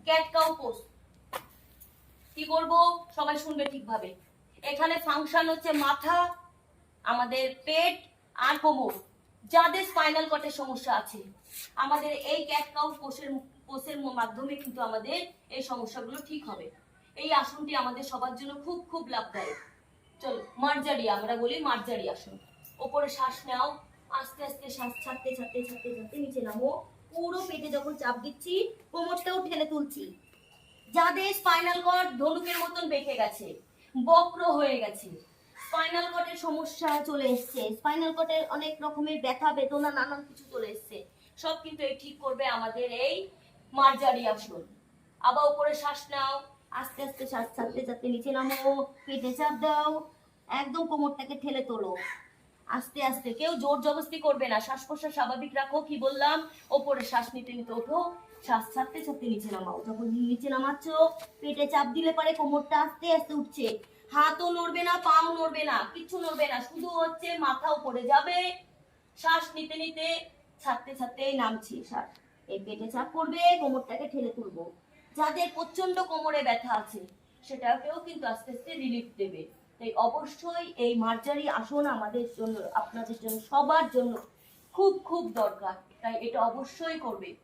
Cat cow pose. কি করব সবাই শুনবে ঠিকভাবে। এখানে ফাংশন হচ্ছে মাথা, আমাদের পেট আর কোমর। যাদের স্পাইনাল কর্ডের সমস্যা আছে, আমাদের এই ক্যাট কাউ পোজের মাধ্যমে কিন্তু আমাদের এই সমস্যাগুলো ঠিক হবে। এই আসনটি আমাদের সবার জন্য খুব খুব লাভদায়ক। চলো মার্জারি, আমরা বলি মার্জারি আসন। ওপরে শ্বাস নাও, আস্তে আস্তে শ্বাস ছাড়তে ছাড়তে ছাড়তে ছাড়তে নিচে নামো। পুরো পেটে যখন চাপ দিচ্ছি, কোমরটাও ঠেলে তুলছি। যাদের স্পাইনাল কর্ড ধনুকের মতন বেঁকে গেছে, বক্র হয়ে গেছে, স্পাইনাল কর্ডের সমস্যা চলে এসছে, স্পাইনাল কর্ডের অনেক রকমের ব্যথা বেদনা নানান কিছু চলে এসছে, সব কিন্তু এই ঠিক করবে আমাদের এই মার্জারি আসন। আবার উপরে শ্বাস নাও, আস্তে আস্তে শ্বাস ছাড়তে ছাড়তে নিচে নামো, পেটে চাপ দাও, একদম কোমরটাকে ঠেলে তোলো। আস্তে আস্তে, কেউ জোর জবরদস্তি করবে না, শ্বাস প্রশ্বাস স্বাভাবিক রাখো। কি বললাম? ওপরে শ্বাস নিতে নিতে ওঠো, শ্বাস ছাড়তে ছাড়তে নিচে নামাও। যখন নিচে নামাচ্ছ, পেটে চাপ দিলে পারে কোমরটা আস্তে আস্তে উঠছে। হাতও নড়বে না, পাও নড়বে না, কিচ্ছু নড়বে না, শুধু হচ্ছে মাথা উপরে যাবে। শ্বাস নিতে নিতে ছাড়তে ছাড়তে নামছি। শ্বাস, এই পেটে চাপ করবে, কোমরটাকে ঠেলে তুলবো। যাদের প্রচন্ড কোমরে ব্যথা আছে, সেটাকেও কিন্তু আস্তে আস্তে রিলিফ দেবে। তাই অবশ্যই এই মার্জারি আসন আমাদের জন্য, আপনাদের জন্য, সবার জন্য খুব খুব দরকার। তাই এটা অবশ্যই করবে।